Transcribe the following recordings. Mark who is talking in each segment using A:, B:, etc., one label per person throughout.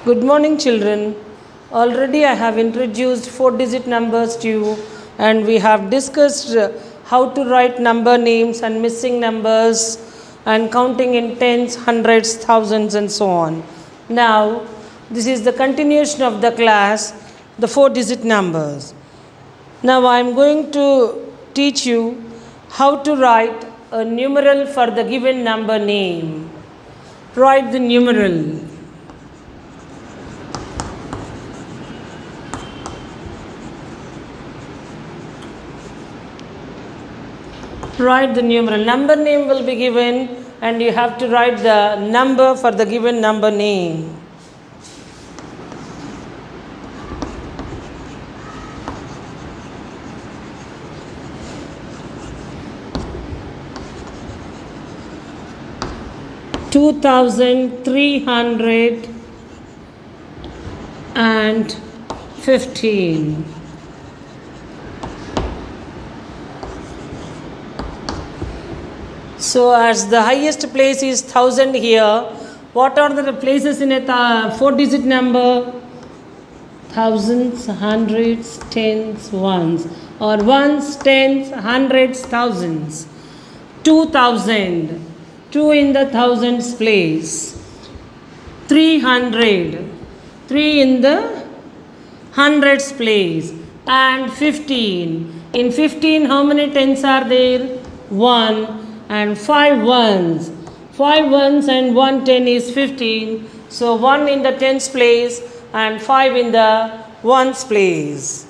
A: Good morning, children. Already I have introduced 4-digit numbers to you, and we have discussed how to write number names and missing numbers and counting in tens, hundreds, thousands, and so on. Now, this is the continuation of the class, the 4-digit numbers. Now, I am going to teach you how to write a numeral for the given number name. Write the numeral. Write the numeral. Number name will be given, and you have to write the number for the given number name. Two thousand 315. So, as the highest place is 1000 here, what are the places in a 4-digit number? Thousands, hundreds, tens, ones, or ones, tens, hundreds, thousands. 2000, 2 in the thousands place. 300, 3 in the hundreds place. And 15. In 15, how many tens are there? 1. And 5 ones. 5 ones and 1 10 is 15. So 1 in the tens place and 5 in the ones place.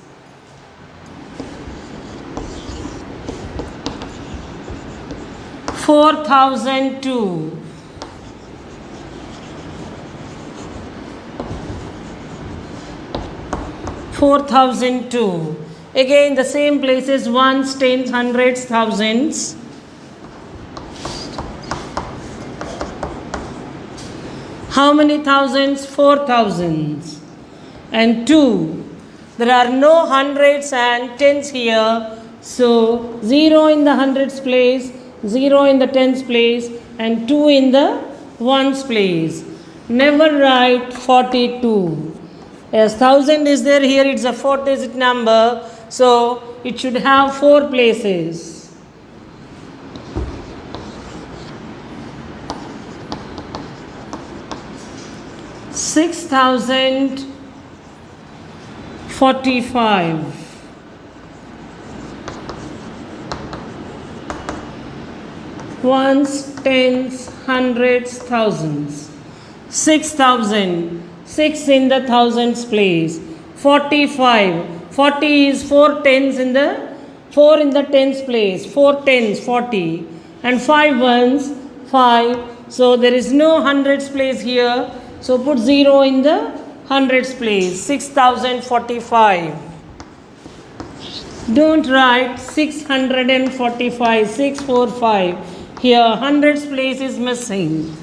A: Four 4002. Again the same places, ones, tens, hundreds, thousands. How many thousands? 4 thousands. And 2. There are no hundreds and tens here. So 0 in the hundreds place, 0 in the tens place, and 2 in the ones place. Never write 42. As 1000 is there here, it's a 4-digit number. So it should have 4 places. 6045. Ones, tens, hundreds, thousands. 6000. 6 in the thousands place. 45. 40 is 4 tens in the 4 in the tens place. 4 tens, 40. And 5 ones, 5. So there is no hundreds place here. So put 0 in the hundreds place. 6045. Don't write 645. 645. Here hundreds place is missing.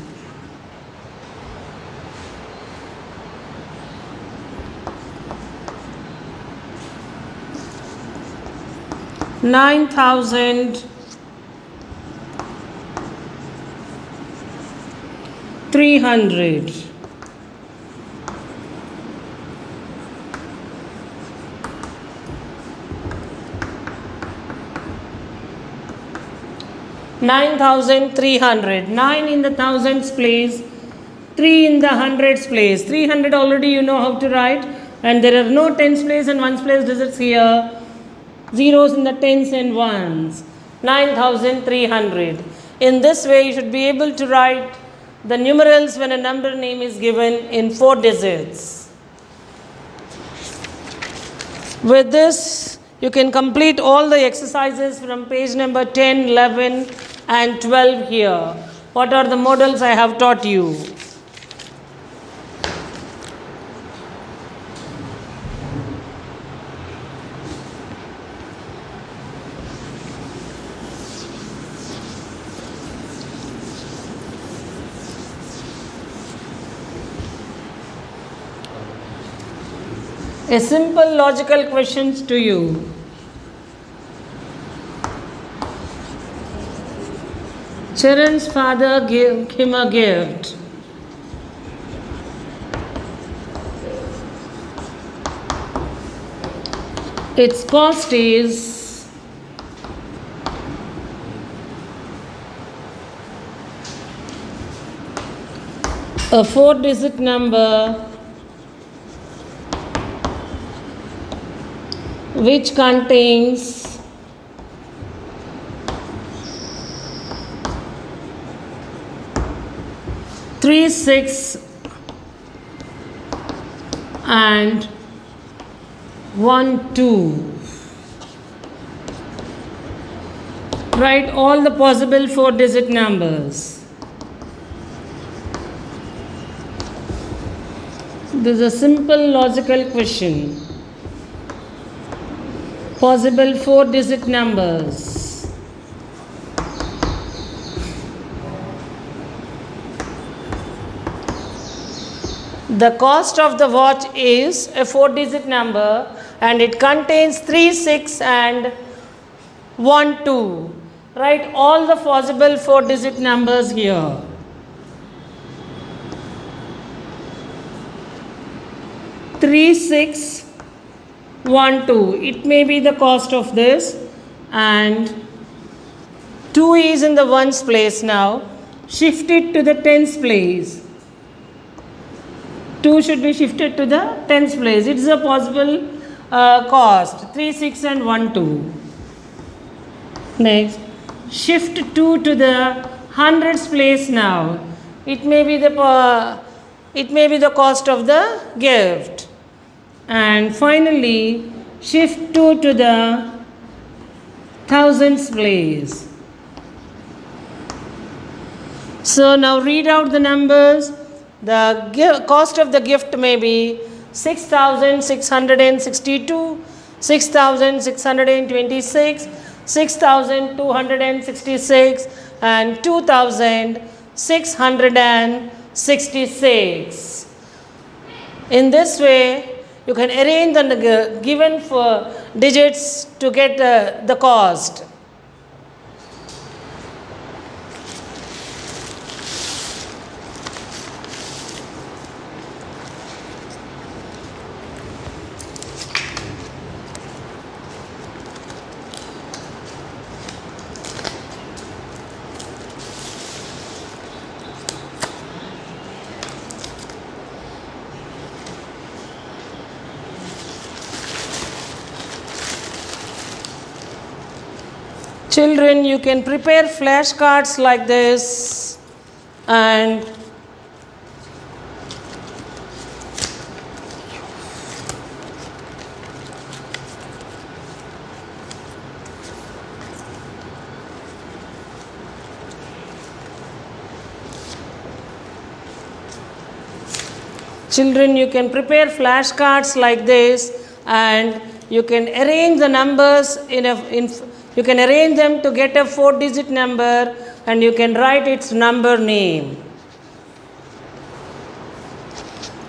A: Nine thousand 300. 9300. 9 in the thousands place, 3 in the hundreds place. 300 already you know how to write, and there are no tens place and ones place digits here. Zeros in the tens and ones. 9300. In this way you should be able to write the numerals when a number name is given in 4 digits. With this, you can complete all the exercises from page number 10, 11 and 12 here. What are the models I have taught you? A simple logical questions to you. Charan's father gave him a gift. Its cost is a 4-digit number which contains 3 6 and 1 2. Write all the possible 4-digit numbers. This is a simple logical question. Possible 4-digit numbers. The cost of the watch is a 4-digit number and it contains 3 6 and 1 2. Write all the possible 4-digit numbers here. Three, 6, 1, 2. It may be the cost of this, and 2 is in the ones place now. Shift it to the tens place. 2 should be shifted to the tens place. It is a possible cost. 3, 6 and 1, 2. Next, shift 2 to the hundreds place now. It may be the cost of the gift. And finally, shift 2 to the thousands place. So now read out the numbers. The cost of the gift may be 6,662, 6,626, 6,266 and 2,666. In this way, you can arrange the given for digits to get the cost. Children, you can prepare flashcards like this and you can arrange the numbers you can arrange them to get a 4-digit number and you can write its number name.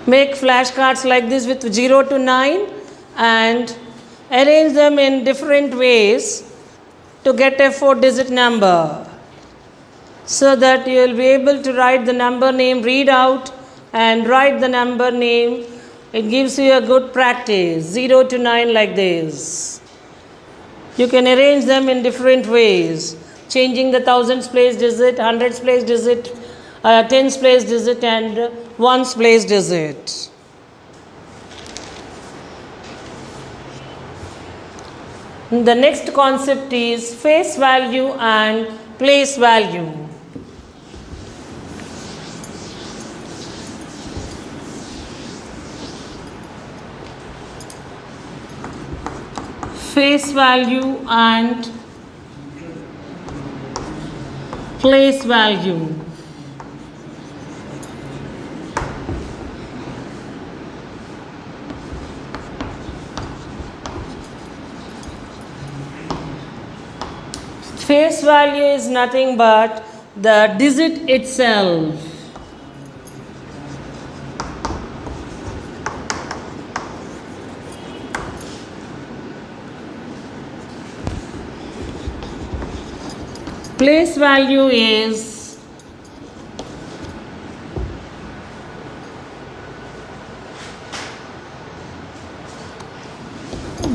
A: Make flashcards like this with 0 to 9 and arrange them in different ways to get a 4-digit number so that you will be able to write the number name, read out and write the number name. It gives you a good practice. 0 to 9 like this. You can arrange them in different ways, changing the thousands place digit, hundreds place digit, tens place digit and ones place digit. The next concept is face value and place value. Face value and place value. Face value is nothing but the digit itself. Place value is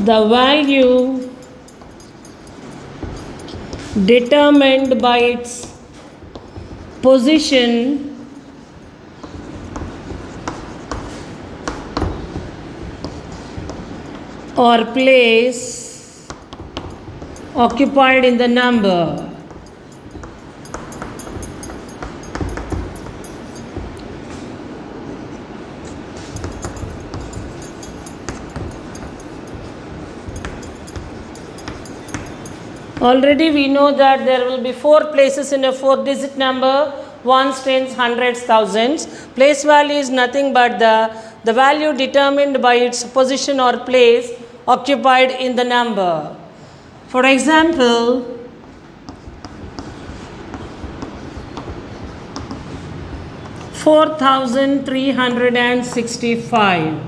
A: the value determined by its position or place occupied in the number. Already we know that there will be 4 places in a 4-digit number, ones, tens, hundreds, thousands. Place value is nothing but the value determined by its position or place occupied in the number. For example, $4,365.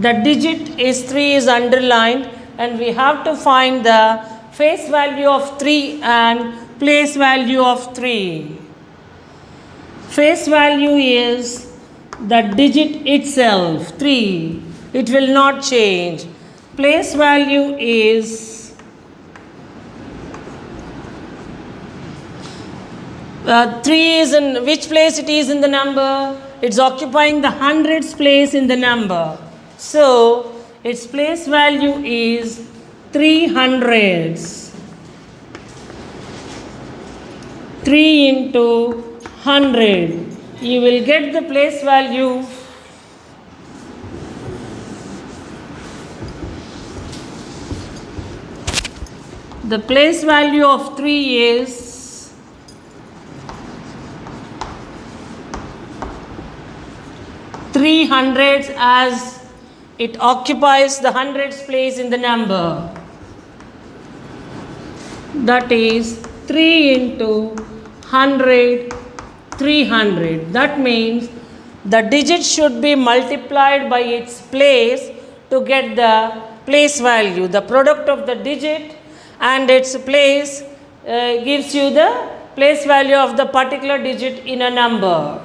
A: The digit is 3 is underlined, and we have to find the face value of 3 and place value of 3. Face value is the digit itself, 3. It will not change. Place value is 3 is in which place it is in the number? It's occupying the hundreds place in the number. So, its place value is 300. 3 into 100. You will get the place value of 3 is 300 as it occupies the hundreds place in the number. That is 3 into 100, 300. That means the digit should be multiplied by its place to get the place value. The product of the digit and its place gives you the place value of the particular digit in a number.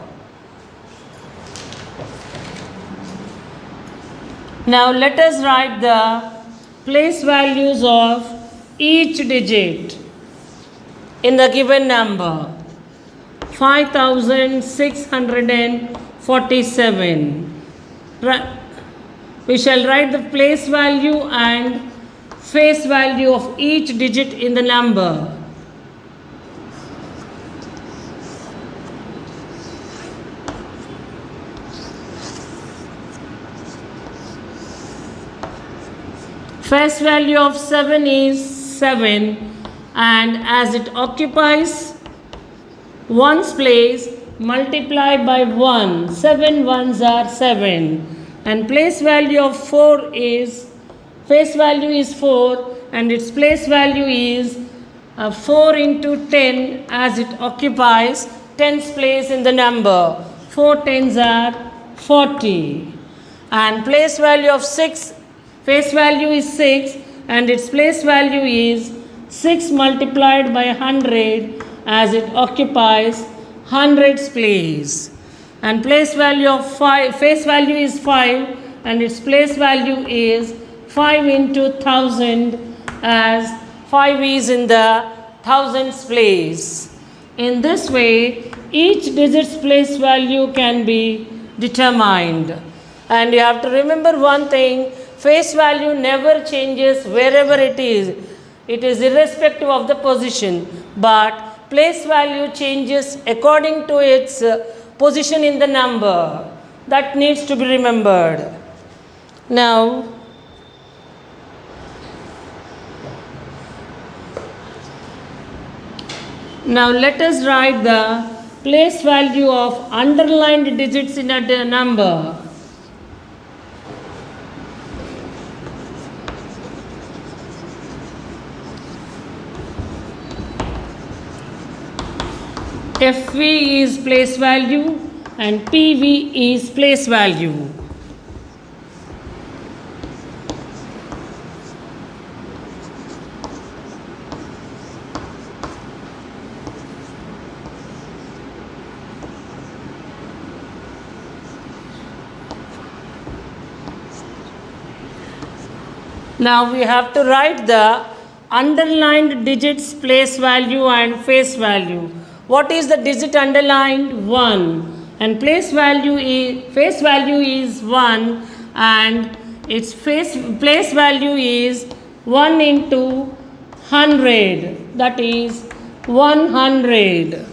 A: Now let us write the place values of each digit in the given number. 5,647. We shall write the place value and face value of each digit in the number. Face value of 7 is 7, and as it occupies one's place, multiply by 1. 7 ones are 7. And place value of 4 is, face value is 4, and its place value is 4 into 10 as it occupies tens place in the number. 4 tens are 40. And place value of 6, face value is 6, and its place value is 6 multiplied by 100 as it occupies hundreds place. And place value of 5, face value is 5, and its place value is 5 into 1000 as 5 is in the thousands place. In this way, each digit's place value can be determined. And you have to remember one thing, face value never changes wherever it is. It is irrespective of the position, but place value changes according to its position in the number. That needs to be remembered. Now let us write the place value of underlined digits in a number. FV is place value and PV is place value. Now we have to write the underlined digits place value and face value. What is the digit underlined? 1. And face value is 1, and its place value is 1 into 100, that is 100.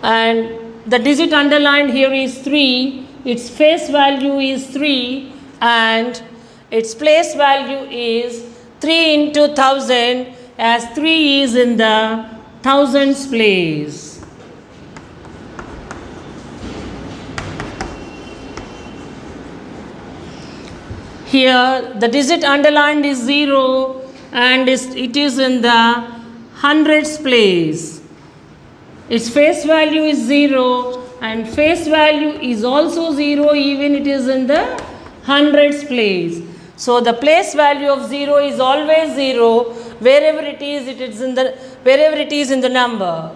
A: And the digit underlined here is 3, its face value is 3, and its place value is 3 into 1000, as 3 is in the thousands place. Here the digit underlined is 0, and it is in the hundreds place. Its face value is 0, and face value is also 0, even it is in the hundreds place. So the place value of 0 is always 0 wherever it is in the number.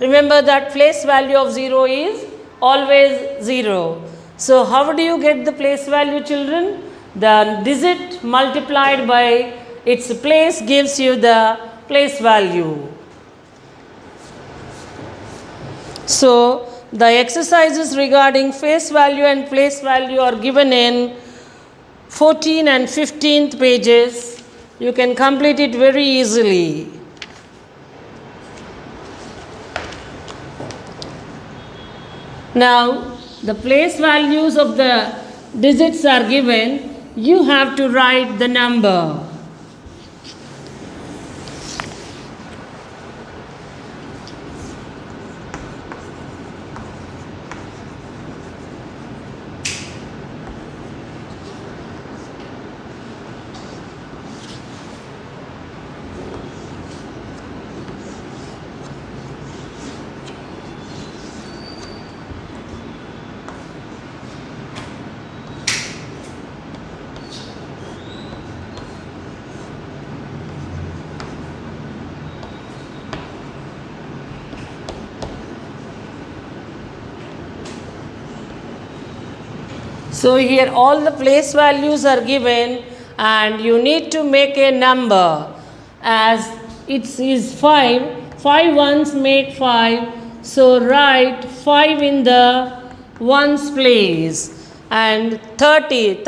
A: Remember that place value of 0 is always 0. So how do you get the place value, children? The digit multiplied by its place gives you the place value. So the exercises regarding face value and place value are given in 14 and 15th pages. You can complete it very easily. Now the place values of the digits are given. You have to write the number. So here all the place values are given, and you need to make a number. As it is 5, 5 ones make 5, so write 5 in the ones place. And 30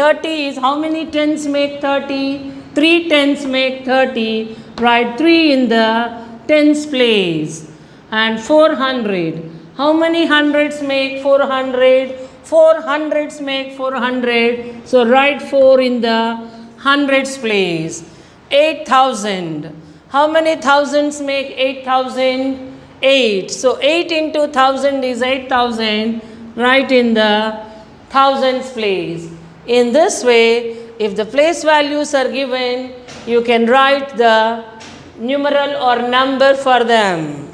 A: is how many tens make 30? 3 tens make 30, write 3 in the tens place. And 400, how many hundreds make 400? 4 hundreds make 400, so write 4 in the hundreds place. 8,000, how many thousands make 8,000? 8, so 8 into 1000 is 8,000, write in the thousands place. In this way, if the place values are given, you can write the numeral or number for them.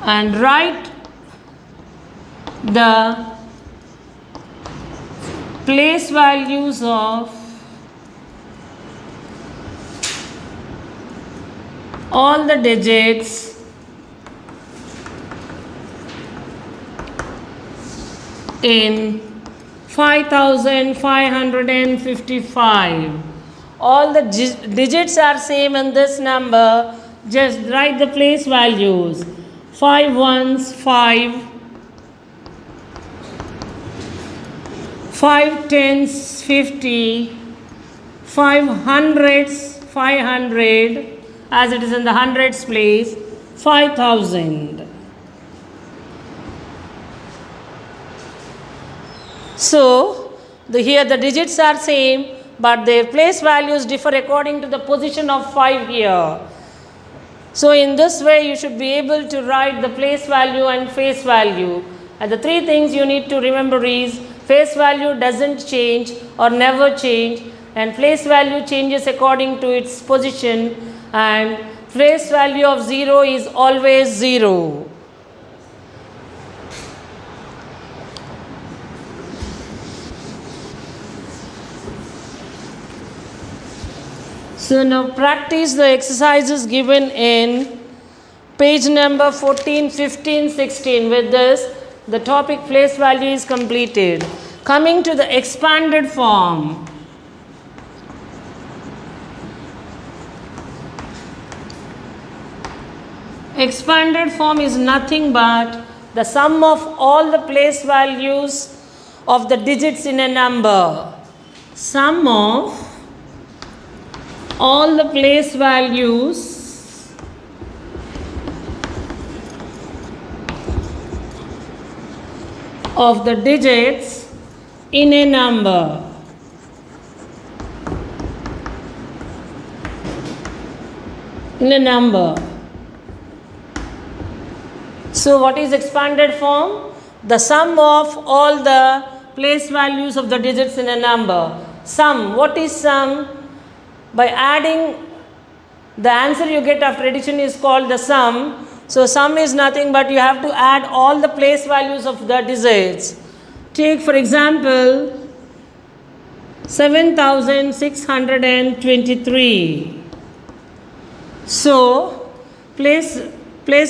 A: And write the place values of all the digits in 5555. All the digits are same in this number, just write the place values. 5 ones 5, 5 tens 50, 5 hundreds 500, as it is in the hundreds place, 5,000. So here the digits are same, but their place values differ according to the position of 5 here. So in this way you should be able to write the place value and face value. And the 3 things you need to remember is face value doesn't change or never change, and place value changes according to its position, and place value of 0 is always 0. So now practice the exercises given in page number 14, 15, 16. With this, the topic place value is completed. Coming to the expanded form. Expanded form is nothing but the sum of all the place values of the digits in a number. Sum of all the place values of the digits in a number. In a number. So what is expanded form? The sum of all the place values of the digits in a number. Sum. What is sum? By adding, the answer you get after addition is called the sum. So sum is nothing but you have to add all the place values of the digits. Take for example 7623. So place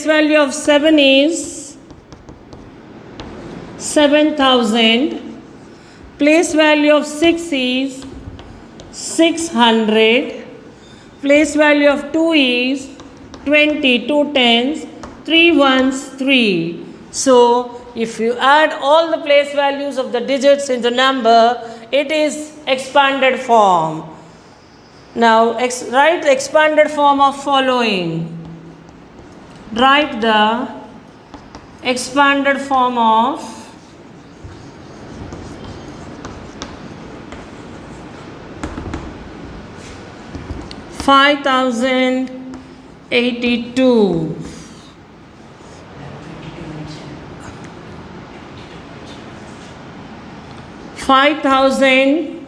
A: value of 7 is 7000. Place value of 6 is 600. Place value of 2 is 20. 2 tens, 3 ones, 3. So if you add all the place values of the digits in the number, it is expanded form. Now write the expanded form of following. Write the expanded form of 5082. 5000,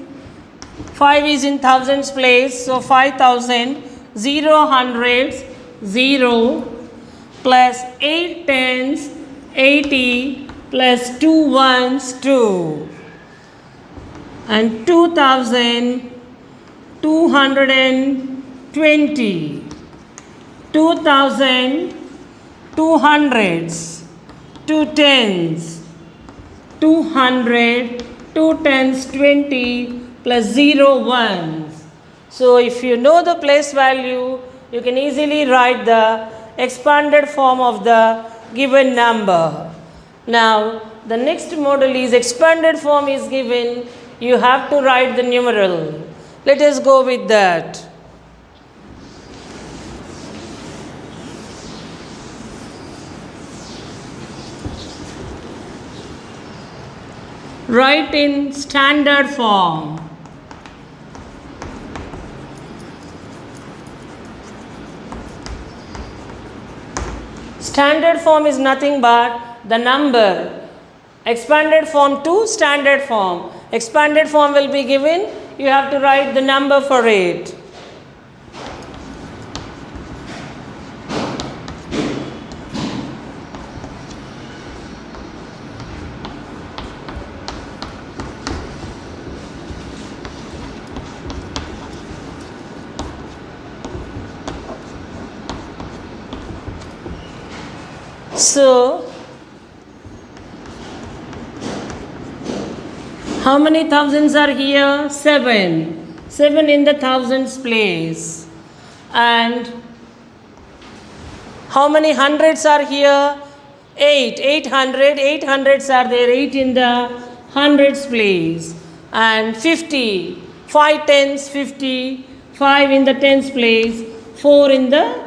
A: 5 is in thousands place, so 5000, 0 hundreds, 0, plus 8 tens, 80, plus 2 ones, 2, and 2220, 2000, 2 hundreds, 2 tens, 200, 2 tens, 20, plus 0 ones. So if you know the place value, you can easily write the expanded form of the given number. Now the next model is expanded form is given, you have to write the numeral. Let us go with that. Write in standard form. Standard form is nothing but the number. Expanded form to standard form. Expanded form will be given, you have to write the number for it. So, how many thousands are here? 7. 7 in the thousands place. And how many hundreds are here? 8. 800. 800s are there. 8 in the hundreds place. And 50. 5 tens, 50. 5 in the tens place. 4 in the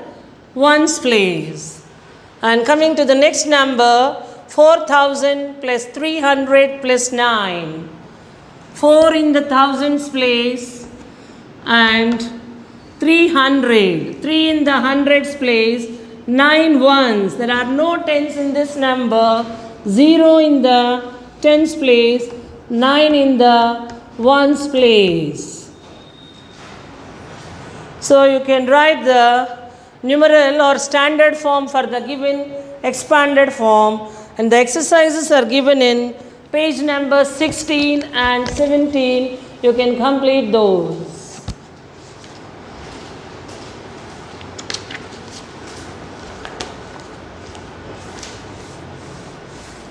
A: ones place. And coming to the next number, 4000 plus 300 plus 9. 4 in the thousands place and 300. 3 in the hundreds place, 9 ones. There are no tens in this number. 0 in the tens place, 9 in the ones place. So you can write the numeral or standard form for the given expanded form, and the exercises are given in page number 16 and 17. You can complete those.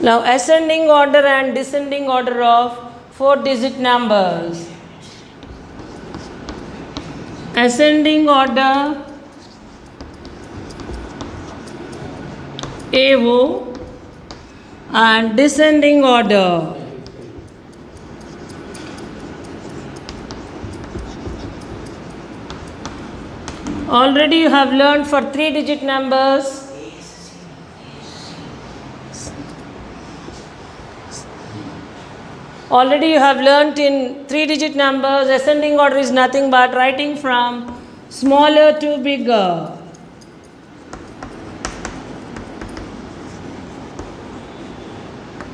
A: Now ascending order and descending order of 4-digit numbers. Ascending order AO and descending order. Already you have learned for 3-digit numbers. Already you have learnt in 3-digit numbers, ascending order is nothing but writing from smaller to bigger.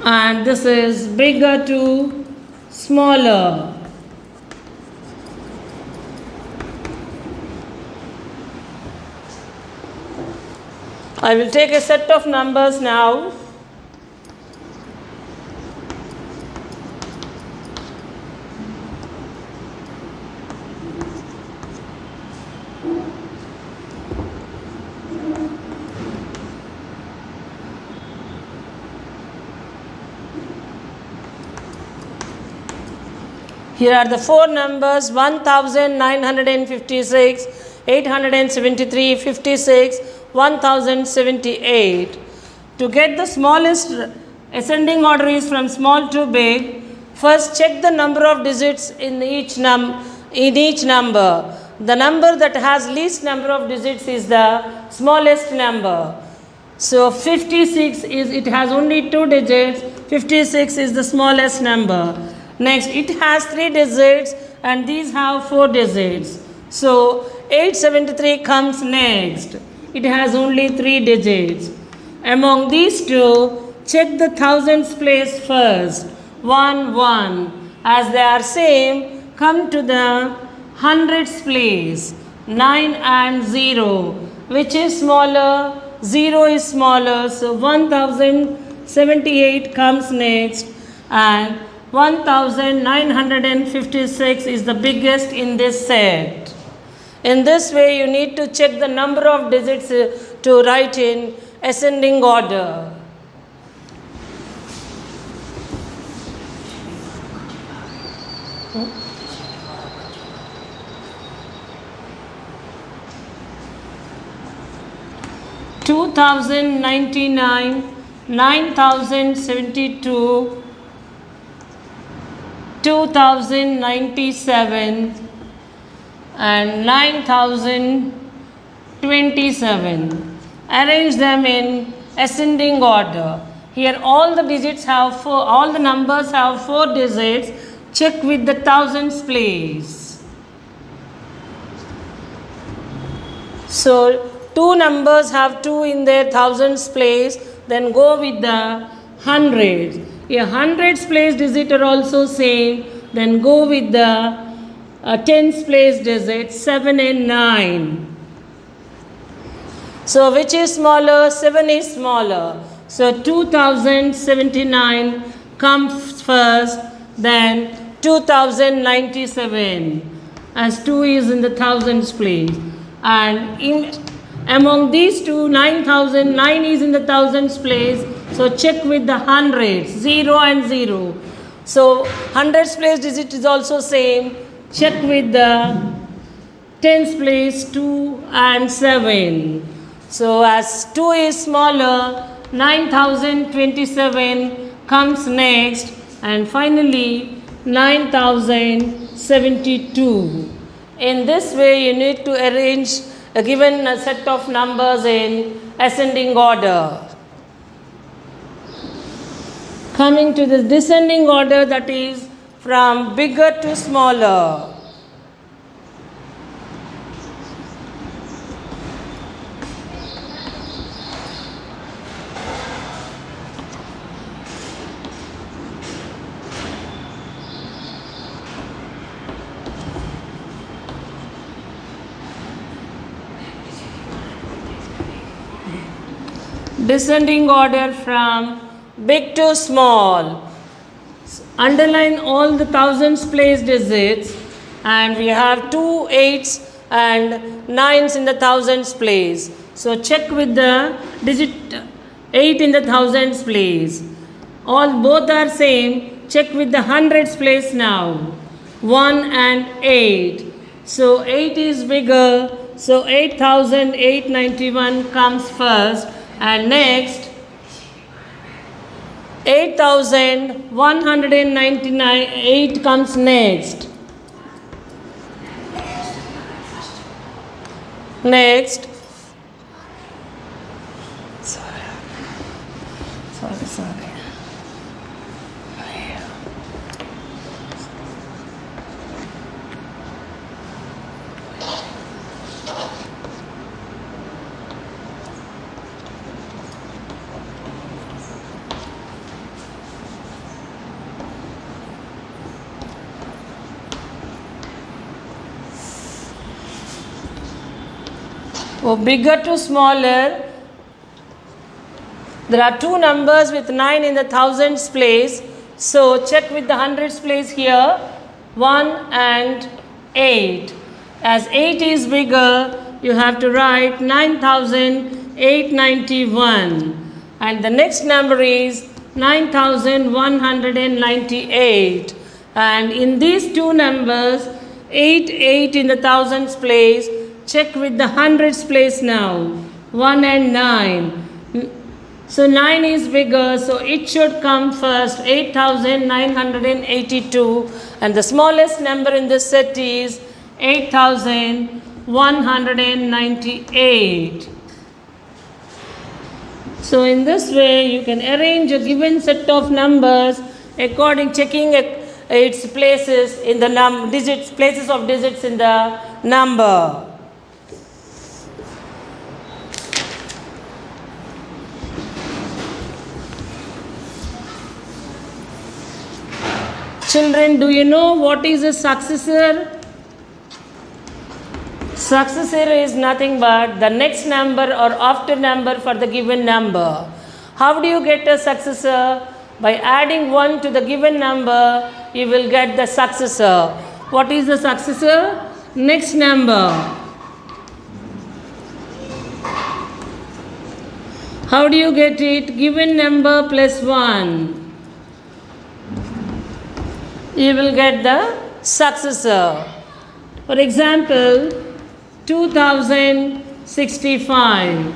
A: And this is bigger to smaller. I will take a set of numbers now. Here are the 4 numbers: 1956, 873, 56, 1078. To get the smallest, ascending order is from small to big. First check the number of digits in each number. The number that has least number of digits is the smallest number. So 56 it has only 2 digits. 56 is the smallest number. Next, it has 3 digits and these have 4 digits. So 873 comes next. It has only 3 digits. Among these two, check the thousands place first. 1, 1. As they are same, come to the hundreds place. 9 and 0. Which is smaller? 0 is smaller. So 1078 comes next. And 1956 is the biggest in this set. In this way, you need to check the number of digits to write in ascending order. Hmm? 2099, 9072, 2097 and 9027. Arrange them in ascending order. Here all the digits have all the numbers have 4 digits. Check with the thousands place. So 2 numbers have 2 in their thousands place. Then go with the hundreds. A hundreds place digit are also same. Then go with the tens place digit 7 and 9. So which is smaller? 7 is smaller. So 2079 comes first. Then 2097, as 2 is in the thousands place. And among these two, 9009 is in the thousands place. So check with the hundreds, 0 and 0. So hundreds place digit is also same. Check with the tens place 2 and 7. So as 2 is smaller, 9027 comes next, and finally 9072. In this way, you need to arrange a given set of numbers in ascending order. Coming to the descending order, that is from bigger to smaller. Descending order from big to small. Underline all the thousands place digits, and we have 2 8s and 9s in the thousands place. So check with the digit 8 in the thousands place. Both are same. Check with the hundreds place now. 1 and 8. So 8 is bigger. So 8,891 comes first. And next 8,198 comes next. Next. Sorry. Bigger to smaller. There are two numbers with 9 in the thousands place. So check with the hundreds place here. 1 and 8. As 8 is bigger, you have to write 9,891. And the next number is 9,198. And in these two numbers, 8 in the thousands place. Check with the hundreds place now. 1 and 9. So 9 is bigger, so it should come first. 8,982. And the smallest number in this set is 8,198. So in this way, you can arrange a given set of numbers checking its places in the places of digits in the number. Children, do you know what is a successor? Successor is nothing but the next number or after number for the given number. How do you get a successor? By adding 1 to the given number, you will get the successor. What is the successor? Next number. How do you get it? Given number plus 1. You will get the successor. For example, 2065.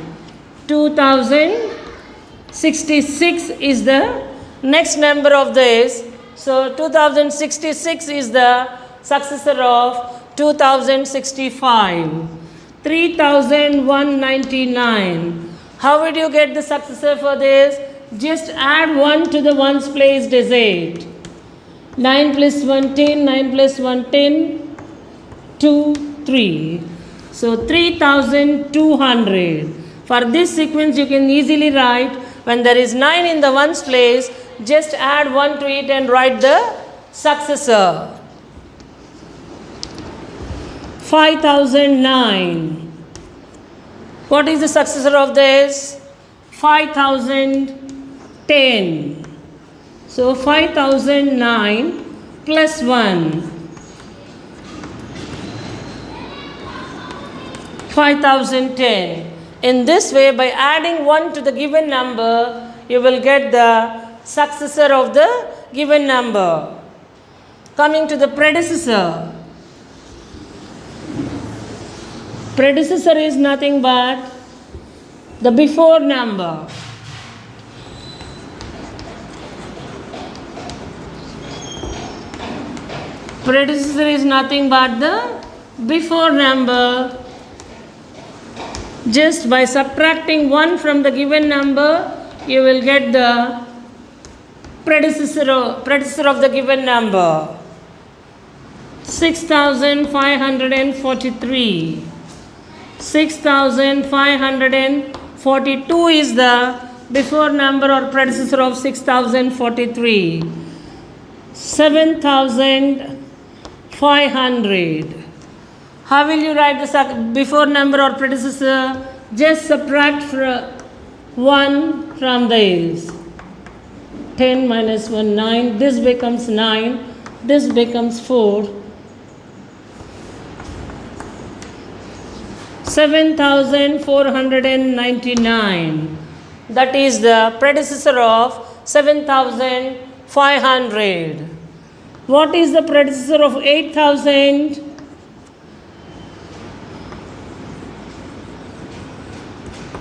A: 2066 is the next number of this. So 2066 is the successor of 2065. 3199. How would you get the successor for this? Just add 1 to the ones place digit. 9 plus 1, 10, 9 plus 1, 10, 2, 3. So 3200. For this sequence, you can easily write when there is 9 in the ones place, just add 1 to it and write the successor. 5009. What is the successor of this? 5010. So 5009 plus 1. 5010. In this way, by adding 1 to the given number, you will get the successor of the given number. Coming to the predecessor. Predecessor is nothing but the before number. Predecessor is nothing but the before number. Just by subtracting 1 from the given number, you will get the predecessor of the given number. 6543. 6542 is the before number or predecessor of 6043. 7500. How will you write the before number or predecessor? Just subtract 1 from this. 10 minus 1, 9. This becomes 9. This becomes 4. 7499. That is the predecessor of 7,500. What is the predecessor of 8,000?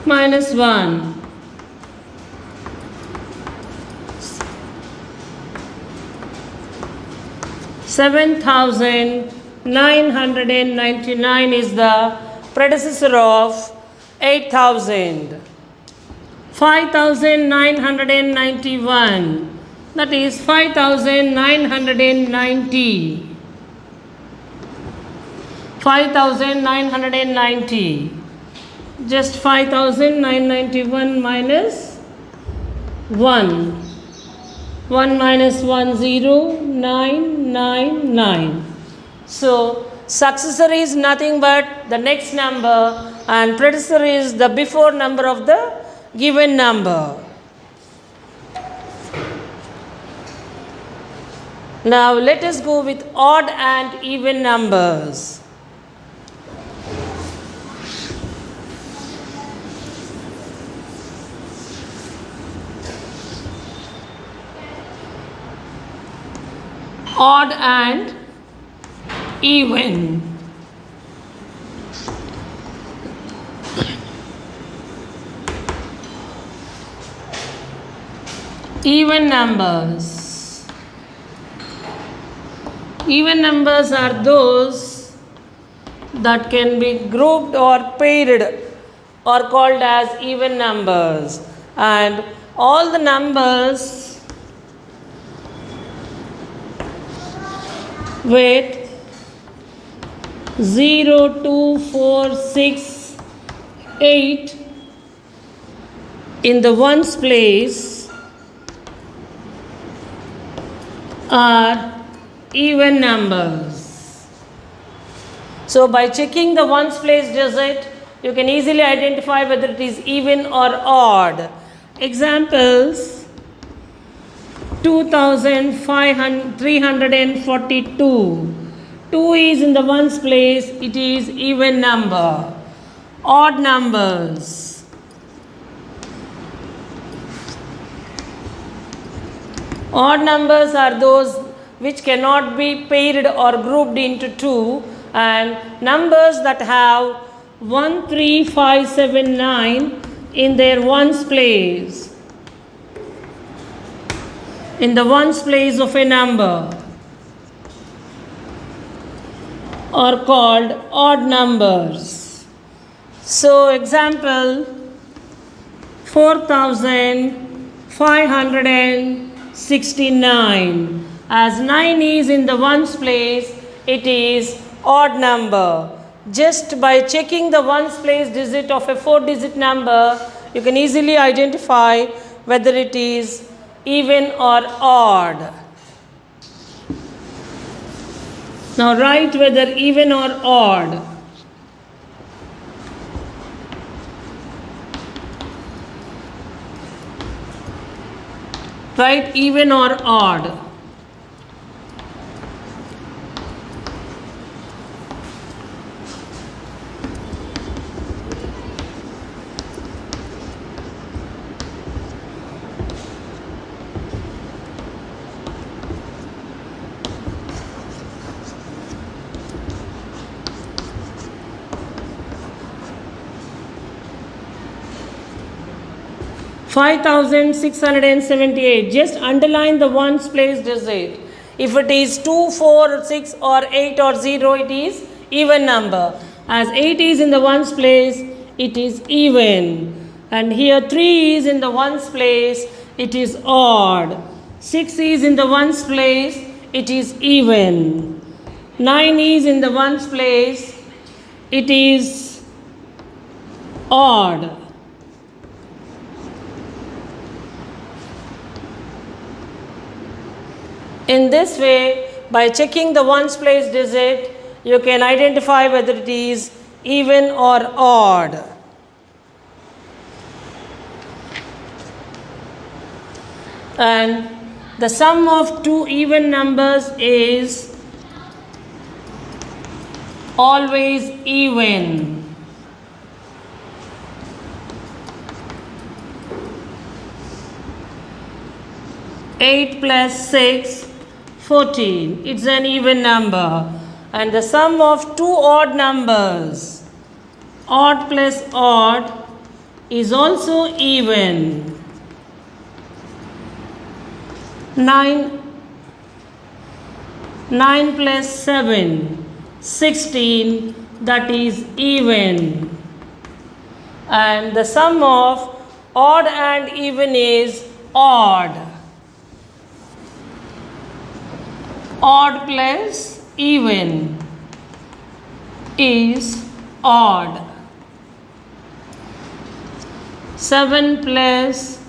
A: Minus 1. 7,999 is the predecessor of 8,000. 5,991, that is 5,990. 5,990. Just 5,991 minus 1. 1 minus 1, 0, 9, 9, 9. So, successor is nothing but the next number and predecessor is the before number of the given number. Now, let us go with odd and even numbers. Odd and even. Even numbers. Even numbers are those that can be grouped or paired or called as even numbers, and all the numbers with 0, 2, 4, 6, 8 in the ones place are even numbers. So by checking the ones place digit, you can easily identify whether it is even or odd. Examples: 2,342. 2 is in the ones place, it is even number. Odd numbers: odd numbers are those which cannot be paired or grouped into two, and numbers that have 1, 3, 5, 7, 9 in their ones place, in the ones place of a number, are called odd numbers. So example: 4,569. As 9 is in the ones place, it is odd number. Just by checking the ones place digit of a 4-digit number, you can easily identify whether it is even or odd. Now write whether even or odd. Write even or odd. 5,678. Just underline the ones place digit. If it is 2, 4, 6 or 8 or 0, it is even number. As 8 is in the ones place, it is even. And here 3 is in the ones place, it is odd. 6 is in the ones place, it is even. 9 is in the ones place, it is odd. In this way, by checking the ones place digit, you can identify whether it is even or odd. And the sum of two even numbers is always even. 8 plus 6, 14. It's an even number. And the sum of two odd numbers, odd plus odd, is also even. 9 plus 7, 16, that is even. And the sum of odd and even is odd. Odd plus even is odd. 7 plus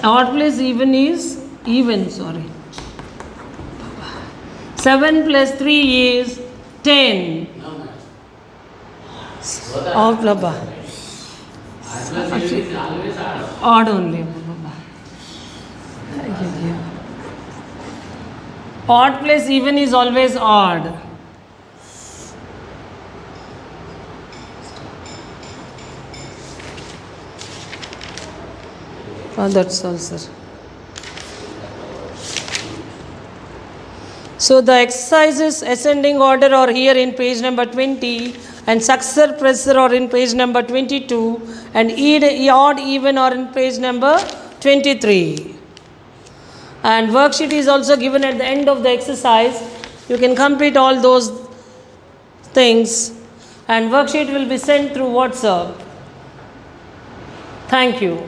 A: odd plus even is even, sorry. 7 plus 3 is 10. Odd Baba. Odd only. Odd plus even is always odd. That's all, sir. So the exercises ascending order are here in page number 20, and successor are in page number 22, and odd even are in page number 23. And worksheet is also given at the end of the exercise. You can complete all those things, and worksheet will be sent through WhatsApp. Thank you.